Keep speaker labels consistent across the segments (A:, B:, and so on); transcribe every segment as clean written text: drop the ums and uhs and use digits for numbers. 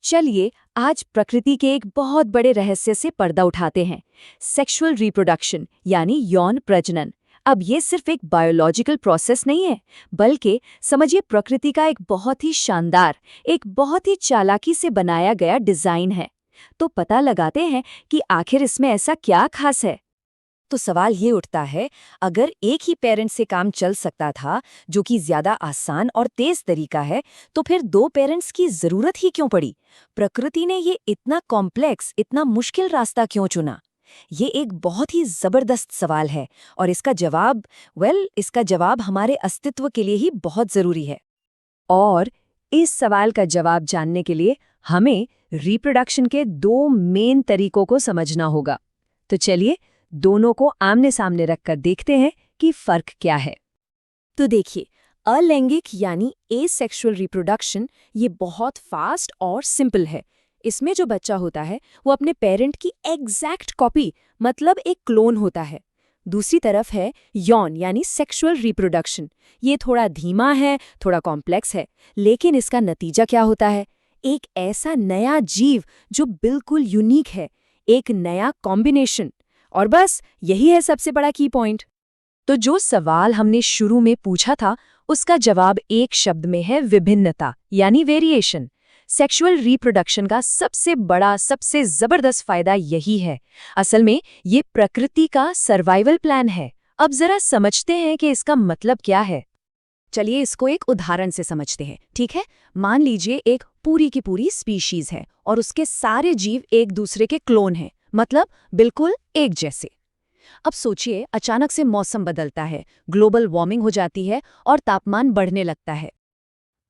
A: चलिए आज प्रकृति के एक बहुत बड़े रहस्य से पर्दा उठाते हैं। सेक्सुअल रिप्रोडक्शन यानी यौन प्रजनन। अब ये सिर्फ एक बायोलॉजिकल प्रोसेस नहीं है, बल्कि समझिए प्रकृति का एक बहुत ही शानदार, एक बहुत ही चालाकी से बनाया गया डिजाइन है। तो पता लगाते हैं कि आखिर इसमें ऐसा क्या खास है।
B: तो सवाल ये उठता है, अगर एक ही पेरेंट से काम चल सकता था, जो कि ज्यादा आसान और तेज तरीका है, तो फिर दो पेरेंट्स की जरूरत ही क्यों पड़ी? प्रकृति ने ये इतना कॉम्प्लेक्स, इतना मुश्किल रास्ता क्यों चुना? ये एक बहुत ही जबरदस्त सवाल है और इसका जवाब हमारे अस्तित्व के लिए ही बहुत जरूरी है।
A: और इस सवाल का जवाब जानने के लिए हमें रिप्रोडक्शन के दो मेन तरीकों को समझना होगा। तो चलिए दोनों को आमने सामने रखकर देखते हैं कि फर्क क्या है।
B: तो देखिए, अलैंगिक यानी एसेक्सुअल रिप्रोडक्शन ये बहुत फास्ट और सिंपल है। इसमें जो बच्चा होता है वो अपने पेरेंट की एग्जैक्ट कॉपी, मतलब एक क्लोन होता है। दूसरी तरफ है यौन यानी सेक्सुअल रिप्रोडक्शन। ये थोड़ा धीमा है, थोड़ा कॉम्प्लेक्स है, लेकिन इसका नतीजा क्या होता है? एक ऐसा नया जीव जो बिल्कुल यूनिक है, एक नया कॉम्बिनेशन। और बस यही है सबसे बड़ा की पॉइंट।
A: तो जो सवाल हमने शुरू में पूछा था, उसका जवाब एक शब्द में है विभिन्नता यानी वेरिएशन। सेक्सुअल रिप्रोडक्शन का सबसे बड़ा, सबसे जबरदस्त फायदा यही है। असल में ये प्रकृति का सर्वाइवल प्लान है। अब जरा समझते हैं कि इसका मतलब क्या है।
B: चलिए इसको एक उदाहरण से समझते हैं, ठीक है? मान लीजिए एक पूरी की पूरी स्पीशीज है और उसके सारे जीव एक दूसरे के क्लोन हैं, मतलब बिल्कुल एक जैसे। अब सोचिए, अचानक से मौसम बदलता है, ग्लोबल वार्मिंग हो जाती है और तापमान बढ़ने लगता है।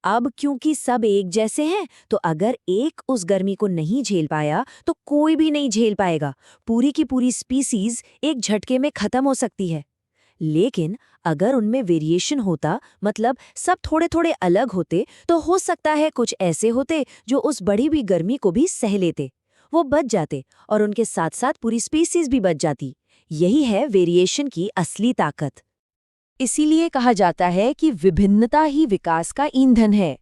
B: अब क्योंकि सब एक जैसे हैं, तो अगर एक उस गर्मी को नहीं झेल पाया तो कोई भी नहीं झेल पाएगा। पूरी की पूरी स्पीसीज एक झटके में खत्म हो सकती है। लेकिन अगर उनमें वेरिएशन होता, मतलब सब थोड़े थोड़े अलग होते, तो हो सकता है कुछ ऐसे होते जो उस बड़ी भी गर्मी को भी सह लेते। वो बच जाते और उनके साथ साथ पूरी स्पीसीज भी बच जाती। यही है वेरिएशन की असली ताकत।
A: इसीलिए कहा जाता है कि विभिन्नता ही विकास का ईंधन है।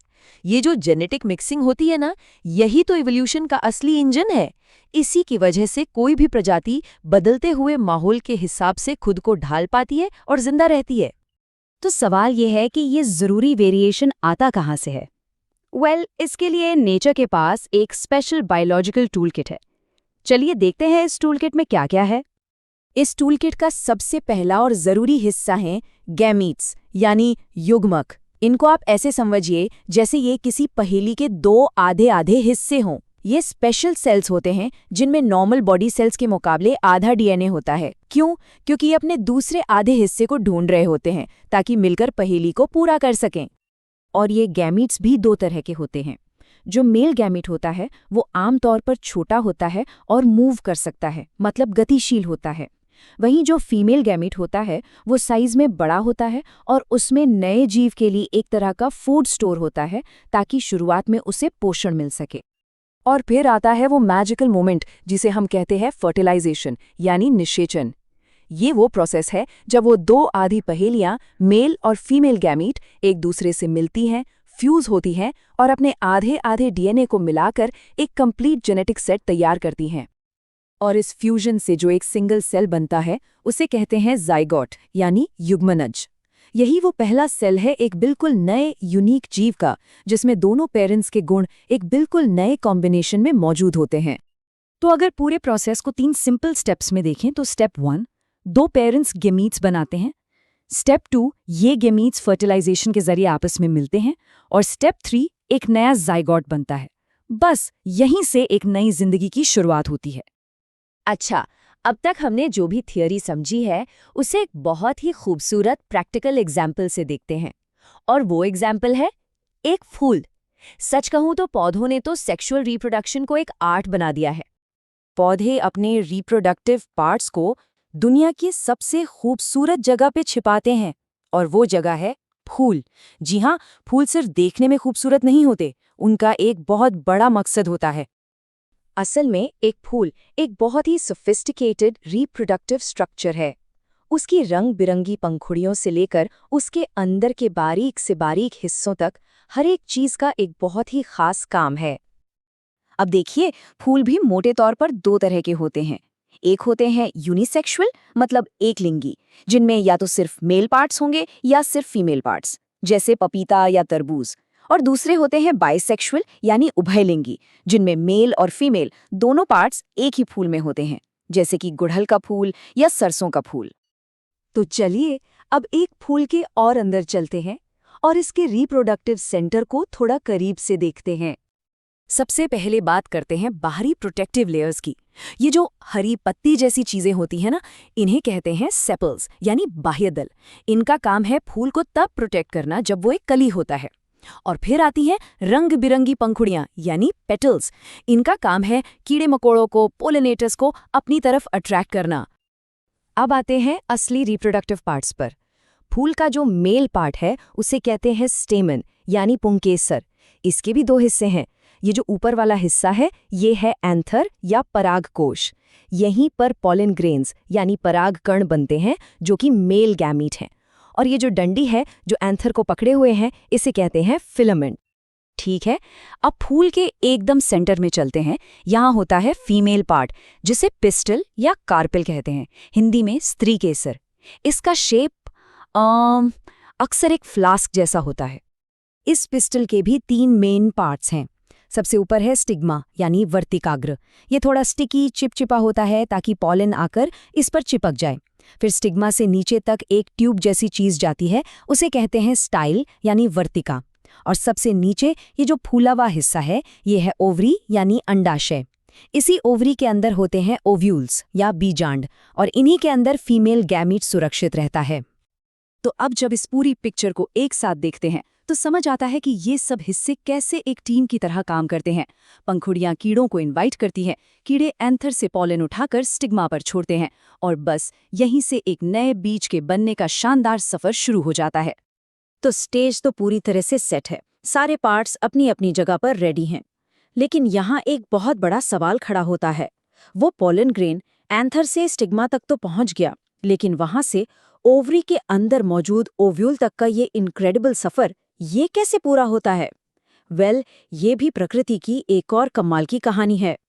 A: ये जो जेनेटिक मिक्सिंग होती है ना, यही तो इवोल्यूशन का असली इंजन है। इसी की वजह से कोई भी प्रजाति बदलते हुए माहौल के हिसाब से खुद को ढाल पाती है और जिंदा रहती है।
B: तो सवाल ये है कि ये जरूरी वेरिएशन आता कहाँ से है?
A: इसके लिए नेचर के पास एक स्पेशल बायोलॉजिकल टूलकिट है। चलिए देखते हैं इस टूलकिट में क्या क्या है।
B: इस टूलकिट का सबसे पहला और जरूरी हिस्सा है गैमीट्स यानी युग्मक। इनको आप ऐसे समझिए जैसे ये किसी पहेली के दो आधे आधे हिस्से हों। ये स्पेशल सेल्स होते हैं जिनमें नॉर्मल बॉडी सेल्स के मुकाबले आधा डीएनए होता है। क्यों? क्योंकि ये अपने दूसरे आधे हिस्से को ढूंढ रहे होते हैं ताकि मिलकर पहेली को पूरा कर सकें। और ये गैमीट्स भी दो तरह के होते हैं। जो मेल गैमीट होता है वो आमतौर पर छोटा होता है और मूव कर सकता है, मतलब गतिशील होता है। वहीं जो फीमेल गैमीट होता है वो साइज में बड़ा होता है और उसमें नए जीव के लिए एक तरह का फूड स्टोर होता है ताकि शुरुआत में उसे पोषण मिल सके।
A: और फिर आता है वो मैजिकल मोमेंट जिसे हम कहते हैं फर्टिलाइजेशन यानी निषेचन। ये वो प्रोसेस है जब वो दो आधी पहेलियां, मेल और फीमेल गैमीट, एक दूसरे से मिलती हैं, फ्यूज होती हैं और अपने आधे आधे डीएनए को मिलाकर एक कंप्लीट जेनेटिक सेट तैयार करती हैं।
B: और इस फ्यूजन से जो एक सिंगल सेल बनता है उसे कहते हैं जाइगोट यानी युग्मनज। यही वो पहला सेल है एक बिल्कुल नए यूनिक जीव का, जिसमें दोनों पेरेंट्स के गुण एक बिल्कुल नए कॉम्बिनेशन में मौजूद होते हैं। तो अगर पूरे प्रोसेस को 3 सिंपल स्टेप्स में देखें तो स्टेप 1, दो पेरेंट्स गेमीट्स बनाते हैं। स्टेप 2, ये गेमीट्स फर्टिलाइजेशन के जरिए आपस में मिलते हैं। और स्टेप 3, एक नया जाइगोट बनता है। बस यहीं से एक नई जिंदगी की शुरुआत होती है।
A: अच्छा, अब तक हमने जो भी थियरी समझी है उसे एक बहुत ही खूबसूरत प्रैक्टिकल एग्जाम्पल से देखते हैं। और वो एग्जाम्पल है एक फूल। सच कहूं तो पौधों ने तो सेक्सुअल रिप्रोडक्शन को एक आर्ट बना दिया है।
B: पौधे अपने रिप्रोडक्टिव पार्ट्स को दुनिया की सबसे खूबसूरत जगह पे छिपाते हैं, और वो जगह है फूल। जी हाँ, फूल सिर्फ देखने में खूबसूरत नहीं होते, उनका एक बहुत बड़ा मकसद होता है।
A: असल में एक फूल एक बहुत ही सोफिस्टिकेटेड रिप्रोडक्टिव स्ट्रक्चर है। उसकी रंग बिरंगी पंखुड़ियों से लेकर उसके अंदर के बारीक से बारीक हिस्सों तक हर एक चीज का एक बहुत ही खास काम है। अब देखिए, फूल भी मोटे तौर पर दो तरह के होते हैं। एक होते हैं यूनिसेक्सुअल, मतलब एक लिंगी, जिनमें या तो सिर्फ मेल पार्ट्स होंगे या सिर्फ फीमेल पार्ट्स, जैसे पपीता या तरबूज। और दूसरे होते हैं बाइसेक्सुअल, यानी उभयलिंगी, जिनमें मेल और फीमेल दोनों पार्ट्स एक ही फूल में होते हैं, जैसे कि गुड़हल का फूल या सरसों का फूल।
B: तो चलिए अब एक फूल के और अंदर चलते हैं और इसके रिप्रोडक्टिव सेंटर को थोड़ा करीब से देखते हैं। सबसे पहले बात करते हैं बाहरी प्रोटेक्टिव लेयर्स की। ये जो हरी पत्ती जैसी चीजें होती हैं ना, इन्हें कहते हैं सेपल्स, यानी बाह्य दल। इनका काम है फूल को तब प्रोटेक्ट करना जब वो एक कली होता है। और फिर आती हैं रंग बिरंगी पंखुड़ियां, यानी पेटल्स। इनका काम है कीड़े मकोड़ों को, पोलिनेटर्स को अपनी तरफ अट्रैक्ट करना। अब आते हैं असली रिप्रोडक्टिव पार्ट्स पर। फूल का जो मेल पार्ट है उसे कहते हैं स्टेमन, यानी पुंकेसर। इसके भी दो हिस्से हैं। ये जो ऊपर वाला हिस्सा है ये है एंथर या परागकोश। यहीं पर पॉलन ग्रेन्स यानी पराग कण बनते हैं, जो कि मेल गैमीट हैं। और ये जो डंडी है जो एंथर को पकड़े हुए हैं, इसे कहते हैं फिलामेंट। ठीक है, अब फूल के एकदम सेंटर में चलते हैं। यहाँ होता है फीमेल पार्ट, जिसे पिस्टल या कार्पेल कहते हैं, हिंदी में स्त्री केसर। इसका शेप अक्सर एक फ्लास्क जैसा होता है। इस पिस्टल के भी 3 मेन पार्ट्स हैं। सबसे ऊपर है स्टिग्मा, यानी वर्तिकाग्र। ये थोड़ा स्टिकी चिपचिपा होता है ताकि पॉलन आकर इस पर चिपक जाए। फिर स्टिग्मा से नीचे तक एक ट्यूब जैसी चीज जाती है, उसे कहते हैं स्टाइल, यानी वर्तिका। और सबसे नीचे ये जो फूला हुआ हिस्सा है ये है ओवरी, यानी अंडाशय। इसी ओवरी के अंदर होते हैं ओव्यूल्स या बीजांड, और इन्हीं के अंदर फीमेल गैमीट सुरक्षित रहता है। तो अब जब इस पूरी पिक्चर को एक साथ देखते हैं तो समझ आता है कि ये सब हिस्से कैसे एक टीम की तरह काम करते हैं। पंखुड़ियां कीड़ों को इनवाइट करती हैं, कीड़े एंथर से पॉलन उठाकर स्टिग्मा पर छोड़ते हैं, और बस यहीं से एक नए बीज के बनने का शानदार सफर शुरू हो जाता है।
A: तो स्टेज तो पूरी तरह से सेट है, सारे पार्ट्स अपनी अपनी जगह पर रेडी हैं। लेकिन यहाँ एक बहुत बड़ा सवाल खड़ा होता है। वो पॉलन ग्रेन एंथर से स्टिग्मा तक तो पहुंच गया, लेकिन वहां से ओवरी के अंदर मौजूद ओव्यूल तक का ये इनक्रेडिबल सफर, ये कैसे पूरा होता है? ये भी प्रकृति की एक और कमाल की कहानी है।